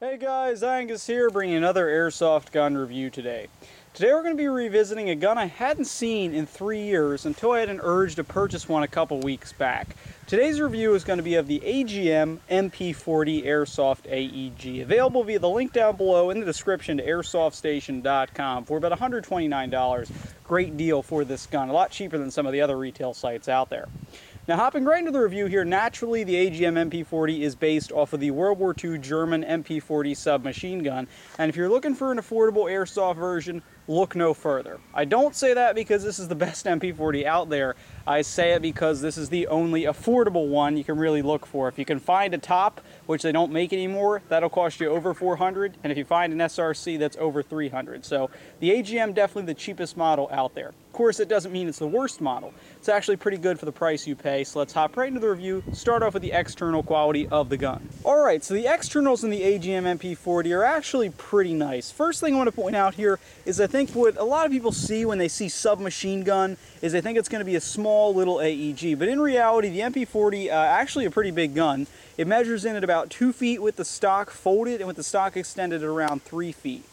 Hey guys, Angus here, bringing another airsoft gun review today. Today we're going to be revisiting a gun I hadn't seen in 3 years until I had an urge to purchase one a couple weeks back. Today's review is going to be of the AGM MP40 Airsoft AEG, available via the link down below in the description to AirsoftStation.com for about $129. Great deal for this gun, a lot cheaper than some of the other retail sites out there. Now, hopping right into the review here, naturally the AGM MP40 is based off of the World War II German MP40 submachine gun, and if you're looking for an affordable airsoft version, look no further. I don't say that because this is the best MP40 out there. I say it because this is the only affordable one you can really look for. If you can find a top, which they don't make anymore, that'll cost you over $400, and if you find an SRC, that's over $300. So the AGM definitely the cheapest model out there. Of course, it doesn't mean it's the worst model. It's actually pretty good for the price you pay, so let's hop right into the review. Start off with the external quality of the gun. Alright, so the externals in the AGM MP40 are actually pretty nice. First thing I want to point out here is I think what a lot of people see when they see submachine gun is they think it's going to be a small little AEG, but in reality the MP40 actually a pretty big gun. It measures in at about 2 feet with the stock folded and with the stock extended at around 3 feet.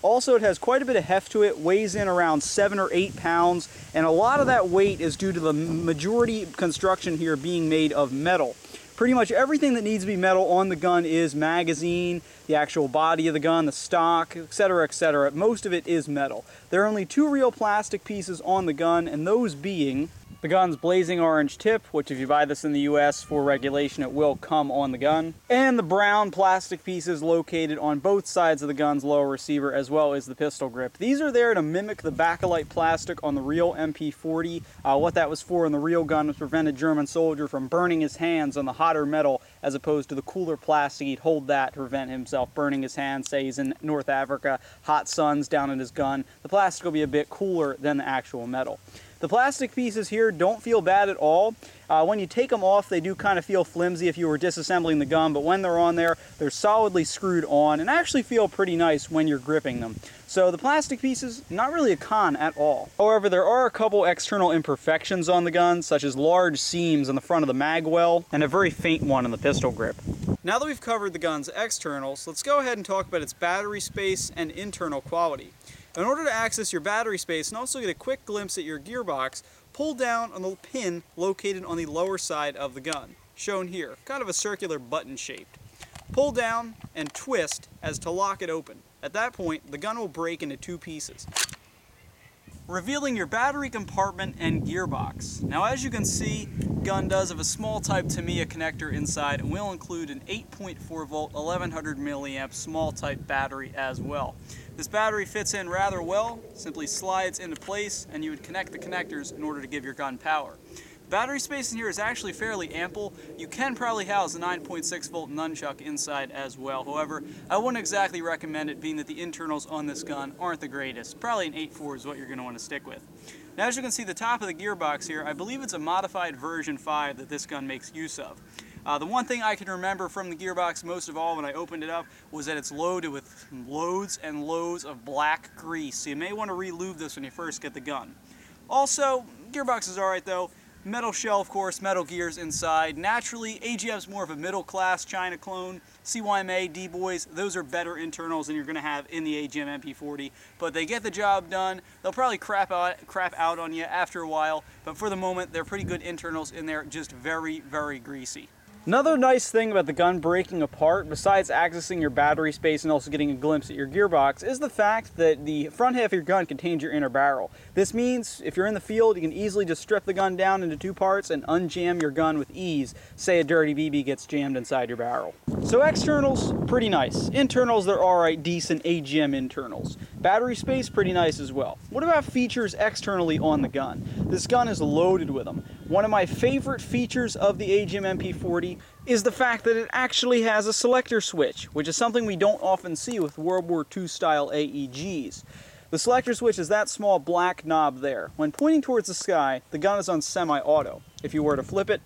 Also, it has quite a bit of heft to it, weighs in around 7 or 8 pounds, and a lot of that weight is due to the majority construction here being made of metal. Pretty much everything that needs to be metal on the gun is magazine, the actual body of the gun, the stock, etc., etc. Most of it is metal. There are only 2 real plastic pieces on the gun, and those being the gun's blazing orange tip, which if you buy this in the US for regulation, it will come on the gun, and the brown plastic pieces located on both sides of the gun's lower receiver as well as the pistol grip. These are there to mimic the bakelite plastic on the real MP40. What that was for in the real gun was to prevent a German soldier from burning his hands on the hotter metal as opposed to the cooler plastic. He'd hold that to prevent himself burning his hands. Say he's in North Africa, hot sun's down in his gun. The plastic will be a bit cooler than the actual metal. The plastic pieces here don't feel bad at all. When you take them off, they do kind of feel flimsy if you were disassembling the gun, but when they're on there, they're solidly screwed on and actually feel pretty nice when you're gripping them. So the plastic pieces, not really a con at all. However, there are a couple external imperfections on the gun, such as large seams on the front of the mag well and a very faint one in the pistol grip. Now that we've covered the gun's externals, let's go ahead and talk about its battery space and internal quality. In order to access your battery space and also get a quick glimpse at your gearbox, pull down on the pin located on the lower side of the gun, shown here, kind of a circular button shaped. Pull down and twist as to lock it open. At that point, the gun will break into 2 pieces, revealing your battery compartment and gearbox. Now as you can see, the gun does have a small type Tamiya connector inside and will include an 8.4 volt 1100 milliamp small type battery as well. This battery fits in rather well, simply slides into place, and you would connect the connectors in order to give your gun power. The battery space in here is actually fairly ample. You can probably house a 9.6 volt nunchuck inside as well. However, I wouldn't exactly recommend it, being that the internals on this gun aren't the greatest. Probably an 8.4 is what you're going to want to stick with. Now as you can see, the top of the gearbox here, I believe it's a modified version 5 that this gun makes use of. The one thing I can remember from the gearbox most of all when I opened it up was that it's loaded with loads and loads of black grease, so you may want to re-lube this when you first get the gun. Also, gearbox is alright though. Metal shell, of course, metal gears inside. Naturally, AGM's more of a middle-class China clone. CYMA, D-Boys, those are better internals than you're going to have in the AGM MP40, but they get the job done. They'll probably crap out on you after a while, but for the moment, they're pretty good internals in there, just very, very greasy. Another nice thing about the gun breaking apart, besides accessing your battery space and also getting a glimpse at your gearbox, is the fact that the front half of your gun contains your inner barrel. This means if you're in the field, you can easily just strip the gun down into 2 parts and unjam your gun with ease. Say a dirty BB gets jammed inside your barrel. So externals, pretty nice. Internals, they're alright, decent AGM internals. Battery space, pretty nice as well. What about features externally on the gun? This gun is loaded with them. One of my favorite features of the AGM MP40 is the fact that it actually has a selector switch, which is something we don't often see with World War II style AEGs. The selector switch is that small black knob there. When pointing towards the sky, the gun is on semi-auto. If you were to flip it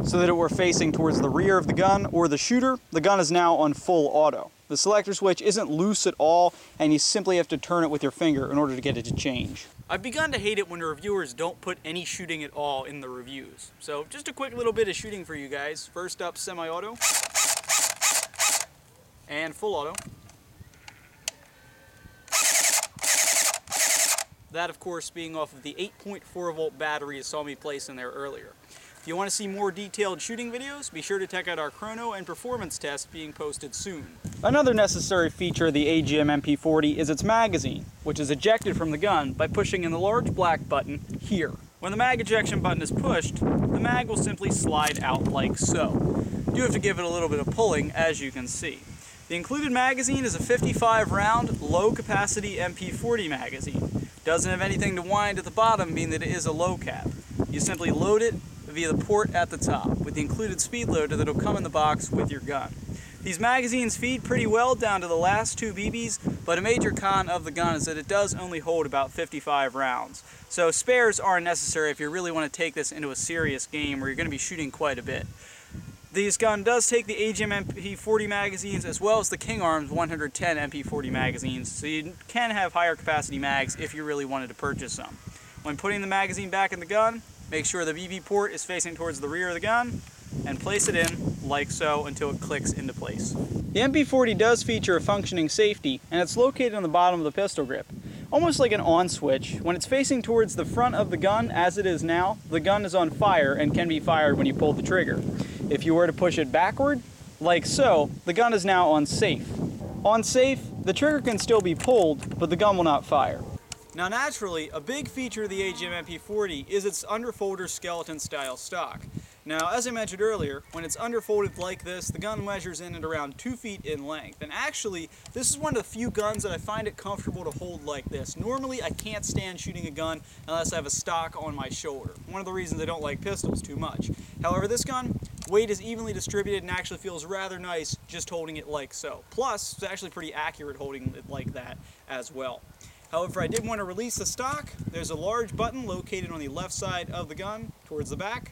so that it were facing towards the rear of the gun or the shooter, the gun is now on full auto. The selector switch isn't loose at all, and you simply have to turn it with your finger in order to get it to change. I've begun to hate it when the reviewers don't put any shooting at all in the reviews. So just a quick little bit of shooting for you guys. First up, semi-auto. and full auto. That, of course, being off of the 8.4 volt battery you saw me place in there earlier. If you want to see more detailed shooting videos, be sure to check out our chrono and performance test being posted soon. Another necessary feature of the AGM MP40 is its magazine, which is ejected from the gun by pushing in the large black button here. When the mag ejection button is pushed, the mag will simply slide out like so. You have to give it a little bit of pulling, as you can see. The included magazine is a 55 round, low capacity MP40 magazine. Doesn't have anything to wind at the bottom, being that it is a low cap. You simply load it via the port at the top with the included speed loader that will come in the box with your gun. These magazines feed pretty well down to the last 2 BBs, but a major con of the gun is that it does only hold about 55 rounds. So spares are necessary if you really want to take this into a serious game where you're going to be shooting quite a bit. This gun does take the AGM MP40 magazines as well as the King Arms 110 MP40 magazines, so you can have higher capacity mags if you really wanted to purchase some. When putting the magazine back in the gun, make sure the BB port is facing towards the rear of the gun and place it in like so until it clicks into place. The MP40 does feature a functioning safety, and it's located on the bottom of the pistol grip. Almost like an on switch, when it's facing towards the front of the gun as it is now, the gun is on fire and can be fired when you pull the trigger. If you were to push it backward, like so, the gun is now on safe. On safe, the trigger can still be pulled, but the gun will not fire. Now naturally, a big feature of the AGM MP40 is its underfolder skeleton style stock. Now, as I mentioned earlier, when it's underfolded like this, the gun measures in at around 2 feet in length. And actually, this is one of the few guns that I find it comfortable to hold like this. Normally, I can't stand shooting a gun unless I have a stock on my shoulder. One of the reasons I don't like pistols too much. However, this gun, weight is evenly distributed and actually feels rather nice just holding it like so. Plus, it's actually pretty accurate holding it like that as well. However, if I did want to release the stock, there's a large button located on the left side of the gun towards the back.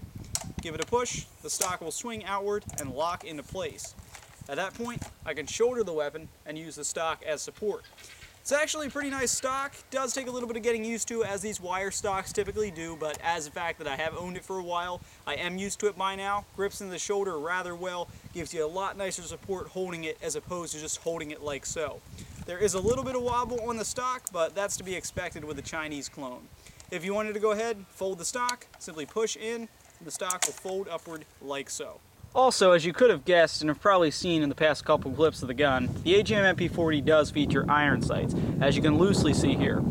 Give it a push, the stock will swing outward and lock into place. At that point, I can shoulder the weapon and use the stock as support. It's actually a pretty nice stock. It does take a little bit of getting used to, as these wire stocks typically do, but as the fact that I have owned it for a while, I am used to it by now. Grips in the shoulder rather well, gives you a lot nicer support holding it as opposed to just holding it like so. There is a little bit of wobble on the stock, but that's to be expected with a Chinese clone. If you wanted to go ahead, fold the stock, simply push in, the stock will fold upward like so. Also, as you could have guessed and have probably seen in the past couple clips of the gun, the AGM MP40 does feature iron sights, as you can loosely see here.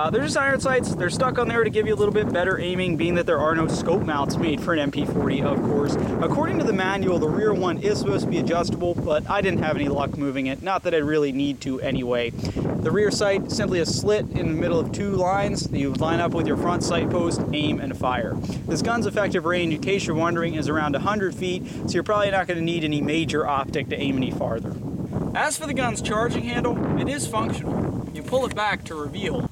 They're just iron sights. They're stuck on there to give you a little bit better aiming, being that there are no scope mounts made for an MP40, of course. According to the manual, the rear one is supposed to be adjustable, but I didn't have any luck moving it. Not that I really need to anyway. The rear sight, simply a slit in the middle of 2 lines. You line up with your front sight post, aim, and fire. This gun's effective range, in case you're wondering, is around 100 feet, so you're probably not going to need any major optic to aim any farther. As for the gun's charging handle, it is functional. You pull it back to reveal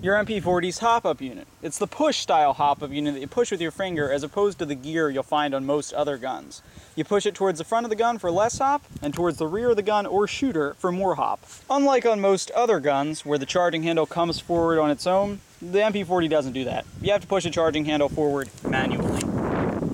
your MP40's hop-up unit. It's the push-style hop-up unit that you push with your finger as opposed to the gear you'll find on most other guns. You push it towards the front of the gun for less hop, and towards the rear of the gun or shooter for more hop. Unlike on most other guns, where the charging handle comes forward on its own, the MP40 doesn't do that. You have to push the charging handle forward manually.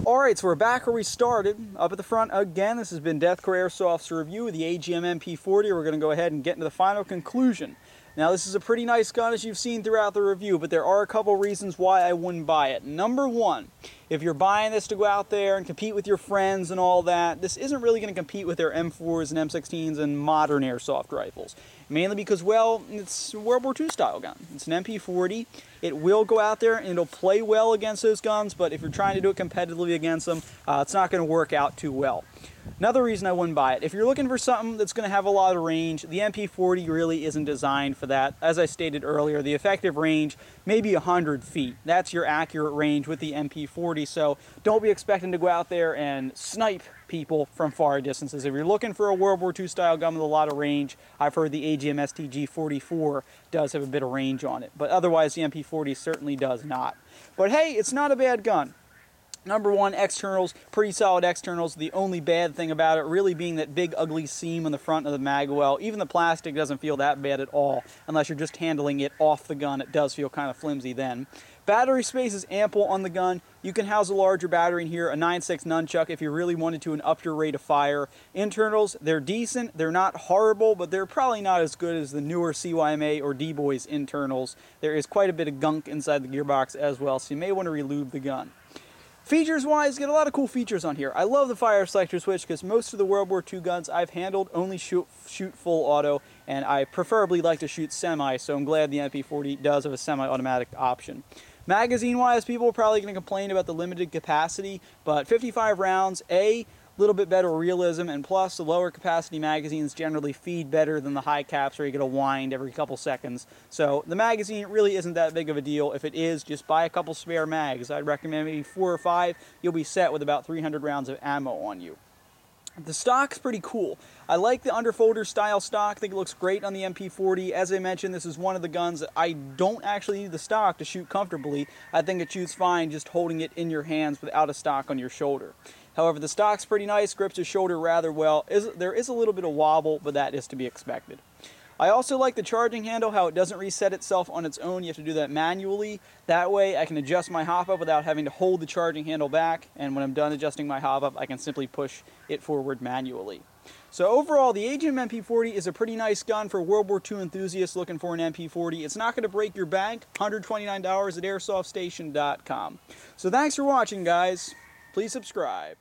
Alright, so we're back where we started. Up at the front again, this has been Deathcore Airsoft's review of the AGM MP40. We're going to go ahead and get into the final conclusion. Now, this is a pretty nice gun, as you've seen throughout the review, but there are a couple reasons why I wouldn't buy it. Number one, if you're buying this to go out there and compete with your friends and all that, this isn't really going to compete with their M4s and M16s and modern airsoft rifles. Mainly because, well, it's a World War II style gun. It's an MP40. It will go out there and it'll play well against those guns, but if you're trying to do it competitively against them, it's not going to work out too well. Another reason I wouldn't buy it, if you're looking for something that's going to have a lot of range, the MP40 really isn't designed for that. As I stated earlier, the effective range may be 100 feet. That's your accurate range with the MP40, so don't be expecting to go out there and snipe people from far distances. If you're looking for a World War II style gun with a lot of range, I've heard the AGM STG-44 does have a bit of range on it, but otherwise the MP40 certainly does not. But hey, it's not a bad gun. Number one, externals, pretty solid externals. The only bad thing about it really being that big ugly seam on the front of the mag well. Even the plastic doesn't feel that bad at all, unless you're just handling it off the gun. It does feel kind of flimsy then. Battery space is ample on the gun. You can house a larger battery in here, a 9.6 nunchuck if you really wanted to, and up your rate of fire. Internals, they're decent. They're not horrible, but they're probably not as good as the newer CYMA or D-Boys internals. There is quite a bit of gunk inside the gearbox as well, so you may want to relube the gun. Features-wise, get a lot of cool features on here. I love the fire selector switch because most of the World War II guns I've handled only shoot full auto, and I preferably like to shoot semi, so I'm glad the MP40 does have a semi-automatic option. Magazine-wise, people are probably going to complain about the limited capacity, but 55 rounds, a little bit better realism, and plus the lower capacity magazines generally feed better than the high caps where you get a wind every couple seconds. So the magazine really isn't that big of a deal. If it is, just buy a couple spare mags. I'd recommend maybe 4 or 5. You'll be set with about 300 rounds of ammo on you. The stock's pretty cool. I like the underfolder style stock. I think it looks great on the MP40. As I mentioned, this is one of the guns that I don't actually need the stock to shoot comfortably. I think it shoots fine just holding it in your hands without a stock on your shoulder. However, the stock's pretty nice, grips your shoulder rather well. There is a little bit of wobble, but that is to be expected. I also like the charging handle, how it doesn't reset itself on its own. You have to do that manually. That way I can adjust my hop-up without having to hold the charging handle back, and when I'm done adjusting my hop-up, I can simply push it forward manually. So overall, the AGM MP40 is a pretty nice gun for World War II enthusiasts looking for an MP40. It's not going to break your bank, $129 at AirsoftStation.com. So thanks for watching, guys. Please subscribe.